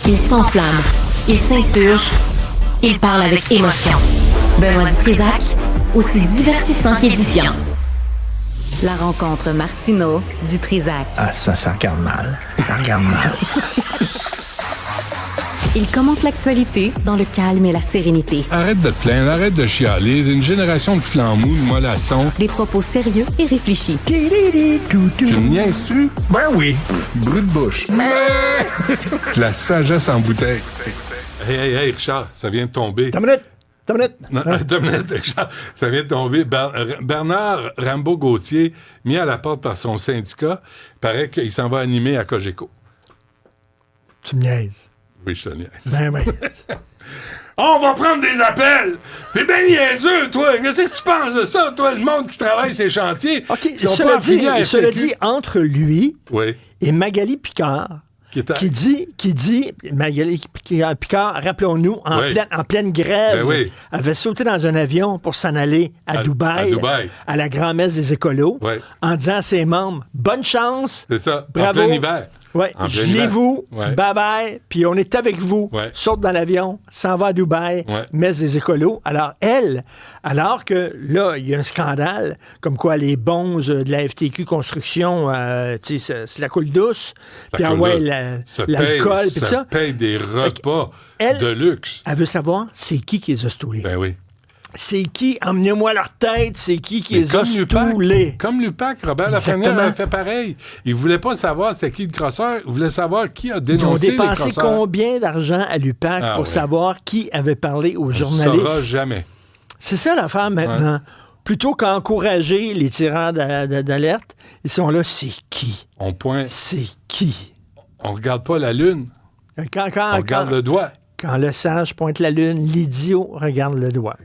Il s'enflamme, il s'insurge, il parle avec émotion. Benoît Dutrisac, aussi divertissant qu'édifiant. La rencontre Martineau-Dutrisac. Ah, ça regarde mal. Ça regarde mal. Il commente l'actualité dans le calme et la sérénité. Arrête de te plaindre, arrête de chialer. Une génération de flambous, de mollassons. Des propos sérieux et réfléchis. Tu me niaises-tu? Ben oui. Brut de bouche. La sagesse en bouteille. Hey, Richard, ça vient de tomber. T'as une minute. Non, attends une minute, Richard. Ça vient de tomber. Bernard Rambaud-Gauthier, mis à la porte par son syndicat, paraît qu'il s'en va animer à Cogeco. Tu me niaises. Oui, je te niaise. Ben oui. On va prendre des appels! T'es bien niaiseux, toi! Qu'est-ce que tu penses de ça, toi, le monde qui travaille ces chantiers? OK, Ils sont pas affiliés à cela FTQ. dit, entre lui Oui. et Magali Picard, qui dit, Magali Picard, rappelons-nous, en pleine grève, Ben oui. avait sauté dans un avion pour s'en aller à Dubaï, à la grand-messe des écolos, en disant à ses membres, bonne chance, C'est ça, bravo, en plein hiver. Ouais, gelez-vous, Ouais. bye-bye, puis on est avec vous. Ouais. Saute dans l'avion, s'en va à Dubaï, Ouais. messe des écolos. Alors, alors que là, il y a un scandale, comme quoi les bonzes de la FTQ Construction, tu sais, c'est la coule douce, puis l'alcool, puis ça. Ça paye des repas de luxe. Elle veut savoir, c'est qui les a stoulés. Ben oui. C'est qui, emmenez-moi leur tête, c'est qui les a L'UPAC, stoulés. Comme l'UPAC, Robert Lafrenière avait fait pareil. Il voulait pas savoir c'était qui le crosseur, il voulait savoir qui a Ils ont dénoncé les dépensé crosseurs. combien d'argent à l'UPAC pour savoir qui avait parlé aux journalistes. On ne saura jamais. C'est ça l'affaire maintenant. Ouais. Plutôt qu'encourager les tireurs d'alerte, ils sont là, c'est qui? On pointe. C'est qui? On regarde pas la lune. On regarde le doigt. Quand le sage pointe la lune, l'idiot regarde le doigt.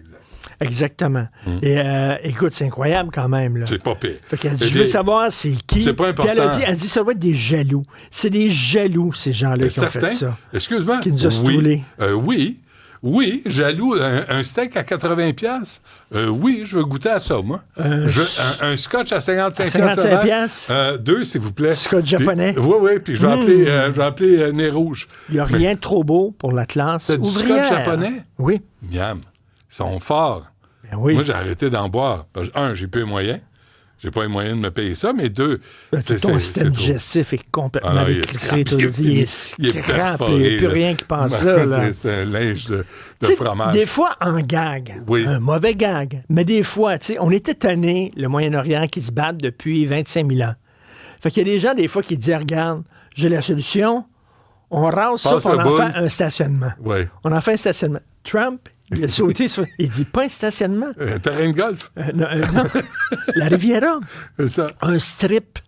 Exactement. Et écoute, c'est incroyable quand même. Là. C'est pas pire. Fait qu'elle dit, je veux savoir c'est qui. C'est pas important. Puis elle dit, ça doit être des jaloux. C'est des jaloux, ces gens-là, qui ont fait ça. Excuse-moi. Qui nous a stoulés. Oui, jaloux. Un steak à 80$. Oui, je veux goûter à ça, moi. Un scotch à 55$. 2, s'il vous plaît. Scotch japonais. Oui, puis je vais appeler Nez Rouge. Il n'y a rien de trop beau pour la classe ouvrière. C'est du scotch japonais? Oui. Miam. Ils sont forts. Ben oui. Moi, j'ai arrêté d'en boire. Un, j'ai peu les moyens. J'ai pas les moyens de me payer ça, mais deux... ton système digestif est complètement décrissé. Il est scrap. Il n'y a plus rien qui passe ça. Là. C'est un linge de fromage. Des fois, en gag. Un mauvais gag. Mais des fois, on était tannés, le Moyen-Orient, qui se battent depuis 25 000 ans. Fait qu'il y a des gens, des fois, qui disent, regarde, j'ai la solution, on rase ça pour en faire un stationnement. Oui. On en fait un stationnement. Trump, il a sauté sur... Il dit pas un stationnement. Terrain de golf. Non. La Riviera. C'est ça. Un strip.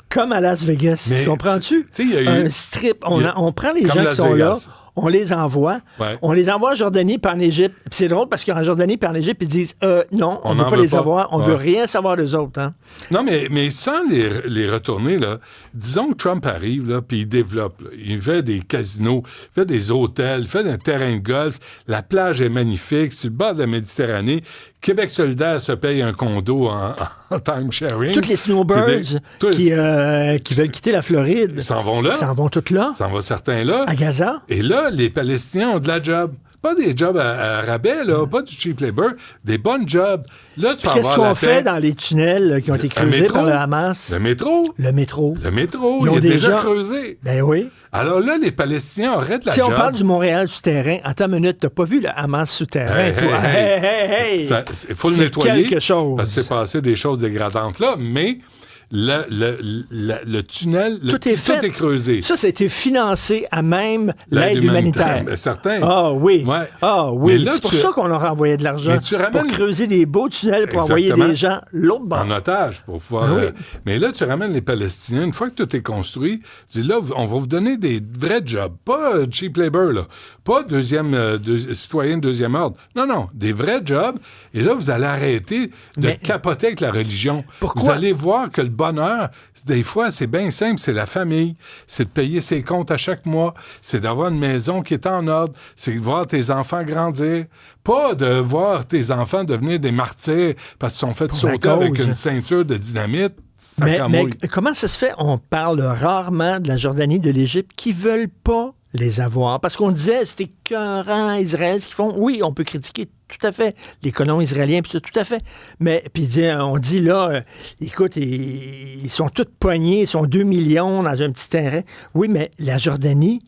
Comme à Las Vegas. Tu comprends-tu? Un strip. On prend les gens qui sont là, on les envoie. Ouais. On les envoie en Jordanie puis en Égypte. Puis c'est drôle parce qu'en Jordanie puis en Égypte, ils disent non, on ne veut pas les avoir. On ne veut rien savoir d'eux autres. Hein? Non, mais sans les retourner, là, disons que Trump arrive, là, puis il développe. Là. Il fait des casinos, il fait des hôtels, il fait un terrain de golf. La plage est magnifique, sur le bord de la Méditerranée. Québec solidaire se paye un condo en time sharing. Toutes les snowbirds qui veulent quitter la Floride. Ils s'en vont là. Ils s'en vont toutes là. Ils s'en vont certains là. À Gaza. Et là, les Palestiniens ont de la job. Pas des jobs à rabais, là, pas du cheap labor, des bonnes jobs. Là, tu qu'est-ce qu'on fait dans les tunnels qui ont été creusés par le Hamas? Le métro. Le métro, il est déjà creusé. Ben oui. Alors là, les Palestiniens auraient de la job. Si on parle du Montréal souterrain, attends une minute, t'as pas vu le Hamas souterrain? Il faut le nettoyer. Quelque chose. Parce que c'est passé des choses dégradantes là, mais... Le tunnel, tout est creusé. Ça a été financé à même l'aide humanitaire. Certain. Ah oui. Ouais. Ah oui. Là, c'est pour ça qu'on leur a envoyé de l'argent. Pour creuser des beaux tunnels pour envoyer des gens l'autre bord. En otage pour pouvoir. Oui. Mais là, tu ramènes les Palestiniens. Une fois que tout est construit, tu dis là, on va vous donner des vrais jobs. Pas cheap labor, là. Pas citoyen de deuxième ordre. Non, des vrais jobs. Et là, vous allez arrêter de capoter avec la religion. Pourquoi? Vous allez voir que le bonheur, des fois, c'est bien simple, c'est la famille, c'est de payer ses comptes à chaque mois, c'est d'avoir une maison qui est en ordre, c'est de voir tes enfants grandir, pas de voir tes enfants devenir des martyrs parce qu'ils sont fait sauter avec une ceinture de dynamite. Mais comment ça se fait? On parle rarement de la Jordanie, de l'Égypte, qui veulent pas les avoirs. Parce qu'on disait, c'était écœurant, Israël, ce qu'ils font. Oui, on peut critiquer tout à fait les colons israéliens, puis ça, tout à fait. Mais, puis on dit là, écoute, ils sont tous poignés, ils sont 2 millions dans un petit terrain. Oui, mais la Jordanie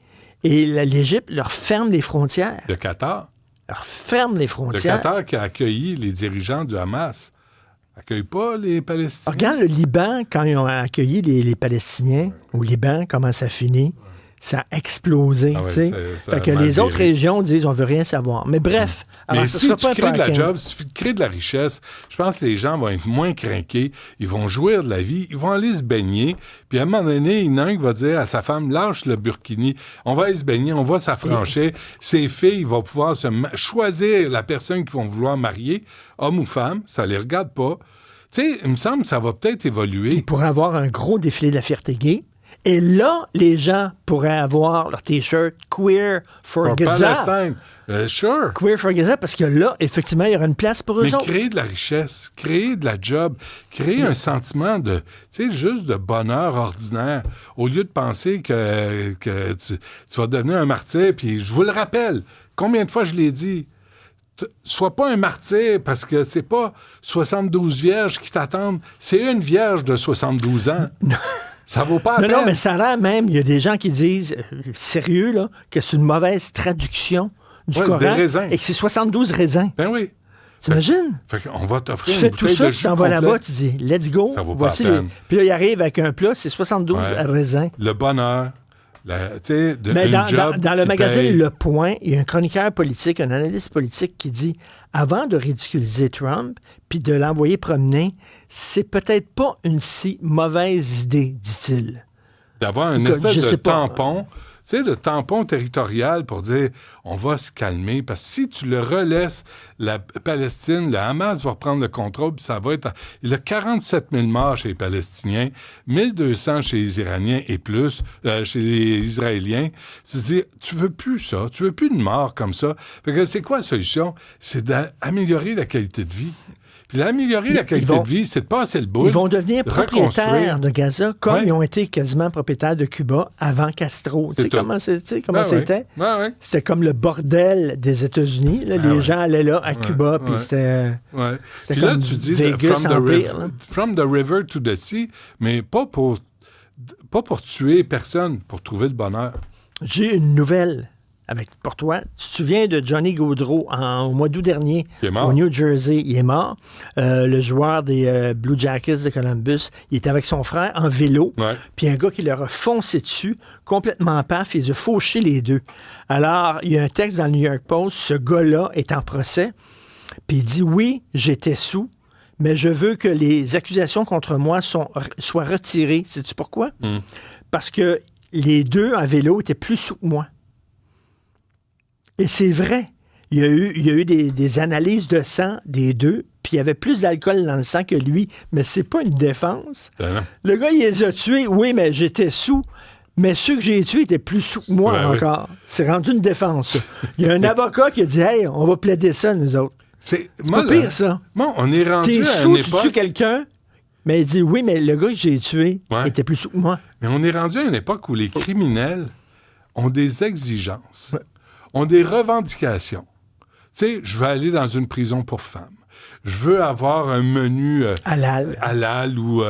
et l'Égypte leur ferment les frontières. Le Qatar. Leur ferme les frontières. Le Qatar qui a accueilli les dirigeants du Hamas. Accueille pas les Palestiniens. Regarde le Liban, quand ils ont accueilli les Palestiniens, au Liban, comment ça finit? Ça a explosé, tu sais. Fait que les autres régions disent, on veut rien savoir. Mais bref. Mais alors, si tu crées de la job, si tu crées de la richesse, je pense que les gens vont être moins crinqués, ils vont jouir de la vie, ils vont aller se baigner, puis à un moment donné, il y en a un qui va dire à sa femme, lâche le burkini, on va aller se baigner, on va s'affranchir. Ses filles vont pouvoir choisir la personne qu'ils vont vouloir marier, homme ou femme, ça les regarde pas. Tu sais, il me semble que ça va peut-être évoluer. Ils pourraient avoir un gros défilé de la fierté gay. Et là, les gens pourraient avoir leur T-shirt Queer for Gaza. Palestine. Sure. Queer for Gaza, parce que là, effectivement, il y aura une place pour eux autres. Mais créer de la richesse, créer de la job, créer un sentiment de, tu sais, juste de bonheur ordinaire, au lieu de penser que tu vas devenir un martyr. Puis je vous le rappelle, combien de fois je l'ai dit, sois pas un martyr parce que c'est pas 72 vierges qui t'attendent, c'est une vierge de 72 ans. Ça vaut pas la peine. Non, mais ça a l'air même, il y a des gens qui disent, sérieux, là, que c'est une mauvaise traduction du Coran et que c'est 72 raisins. Ben oui. T'imagines? Fait qu'on va t'offrir une bouteille de jus. Tu fais tout ça, tu t'en vas là-bas, tu dis, let's go. Ça vaut pas la peine. Puis là, il arrive avec un plat, c'est 72 raisins. Le bonheur. Mais dans le magazine Le Point, il y a un chroniqueur politique, un analyste politique qui dit, avant de ridiculiser Trump puis de l'envoyer promener, c'est peut-être pas une si mauvaise idée, dit-il. D'avoir une espèce de tampon, tu sais, le tampon territorial pour dire on va se calmer, parce que si tu le relaisses, la Palestine, le Hamas va reprendre le contrôle, puis ça va être... Il y a 47 000 morts chez les Palestiniens, 1 200 chez les Iraniens et plus, chez les Israéliens. C'est-à-dire, tu veux plus ça, tu veux plus de morts comme ça. Fait que c'est quoi la solution? C'est d'améliorer la qualité de vie. Puis améliorer la qualité de vie, c'est de passer le bout. Ils vont devenir propriétaires de Gaza, comme ils ont été quasiment propriétaires de Cuba avant Castro. Tu sais comment c'était? Ouais. C'était comme le bordel des États-Unis. Là, les gens allaient là à Cuba, puis c'était... Puis là, tu dis from the river to the sea, mais pas pour tuer personne, pour trouver le bonheur. J'ai une nouvelle pour toi. Tu te souviens de Johnny Gaudreau au mois d'août dernier au New Jersey? Il est mort. Le joueur des Blue Jackets de Columbus, il était avec son frère en vélo. Puis un gars qui leur a foncé dessus, complètement paf, il les a fauchés les deux. Alors, il y a un texte dans le New York Post, ce gars-là est en procès, puis il dit, oui, j'étais sous, mais je veux que les accusations contre moi soient retirées. Sais-tu pourquoi? Parce que les deux en vélo étaient plus sous que moi. Et c'est vrai. Il y a eu des analyses de sang des deux, puis il y avait plus d'alcool dans le sang que lui. Mais c'est pas une défense. Le gars, il les a tués. Oui, mais j'étais sous. Mais ceux que j'ai tués étaient plus sous que moi encore. C'est rendu une défense. Il y a un avocat qui a dit, hey, on va plaider ça, nous autres. C'est pas pire, ça. Bon, on est rendu T'es à sous, une tu époque... tues quelqu'un, mais il dit, oui, mais le gars que j'ai tué était plus sous que moi. Mais on est rendu à une époque où les criminels ont des exigences. Ont des revendications. Tu sais, je veux aller dans une prison pour femmes. Je veux avoir un menu halal ou,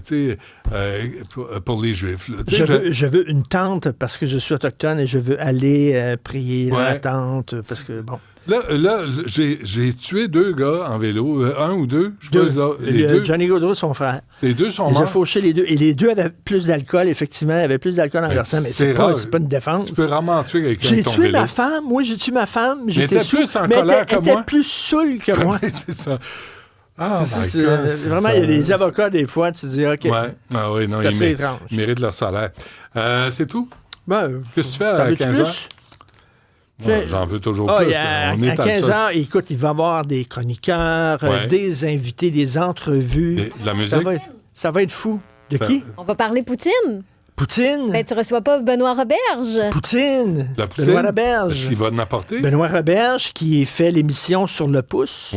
tu sais, pour les Juifs. Là. Je veux une tente parce que je suis autochtone et je veux aller prier dans la tente parce que, bon... Là, j'ai tué 2 gars en vélo, 1 ou 2, je pense là. Les deux. Johnny Gaudreau, son frère. Les 2 sont morts. J'ai fauché les 2. Et les 2 avaient plus d'alcool, effectivement. Ils avaient plus d'alcool dans leur sang, mais c'est pas une défense. Tu peux vraiment tuer quelqu'un avec ton vélo. J'ai tué ma femme. Moi, j'ai tué ma femme. J'étais plus en colère que moi. Elle était plus saoule que moi. C'est ça. Vraiment, il y a des avocats, des fois, tu te dis, OK. Oui, non, ils méritent leur salaire. C'est tout? Qu'est-ce que tu fais à 15 ans? J'en veux toujours plus. À 15 heures, écoute, il va y avoir des chroniqueurs, des invités, des entrevues. La musique? Ça va être fou. De qui? On va parler Poutine. Poutine? Ben, tu reçois pas Benoît Roberge. Poutine. Benoît Roberge. Est-ce qu'il va en apporter? Benoît Roberge, qui fait l'émission Sur le pouce.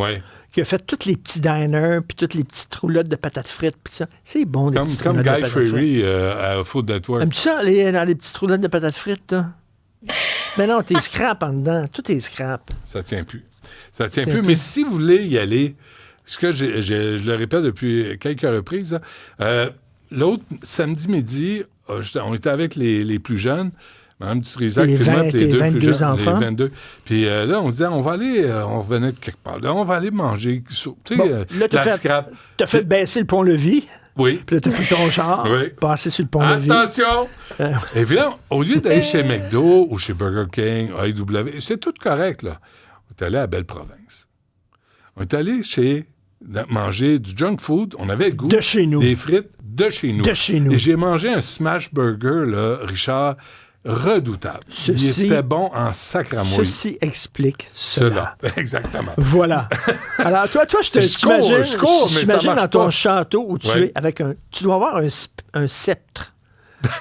Qui a fait tous les petits diners, puis toutes les petites roulottes de patates frites, puis ça. C'est bon, des petites roulottes de patates frites. Comme Guy Fieri à Food Network. Aimes-tu ça, aller dans les petites roulottes de patates frites, là? Mais non, t'es scrap en dedans. Tout est scrap. Ça tient plus. Ça tient plus. Mais si vous voulez y aller, ce que je le répète depuis quelques reprises, l'autre samedi midi, on était avec les plus jeunes, Mme Dutrisac, puis moi, puis les deux plus jeunes, enfants. les 22. Puis là, on se disait, on va aller, on revenait de quelque part. Là, on va aller manger, tu sais, la scrap. T'as fait baisser le pont-levis. Oui. Puis là, t'as pris ton char, passé sur le pont-levis. Attention! Et puis là, au lieu d'aller chez McDo ou chez Burger King, AEW, c'est tout correct, là. On est allé à Belle-Province. On est allé manger du junk food. On avait le goût. De chez nous. Des frites de chez nous. De chez nous. Et j'ai mangé un smash burger, là, Richard, redoutable. Il était bon en sacramouille. Ceci explique cela. Exactement. Voilà. Alors, toi, je t'imagine dans ton château où tu es avec tu dois avoir un sceptre.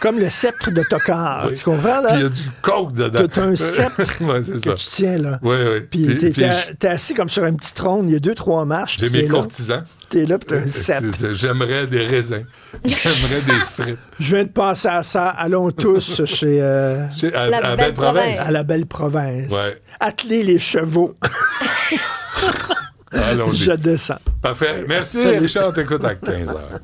Comme le sceptre de Tokar. Oui. Tu comprends, là? Puis il y a du coke dedans. T'as un sceptre que tu tiens, là. Oui. Puis t'es assis comme sur un petit trône. Il y a 2-3 marches. J'ai mes courtisans. T'es là, puis t'as un sceptre. J'aimerais des raisins. J'aimerais des frites. Je viens de penser à ça. Allons tous chez... à Belle-Province. À la Belle-Province. Ouais. Atteler les chevaux. Allons-y. Je descends. Parfait. Merci, Richard. On t'écoute à 15h.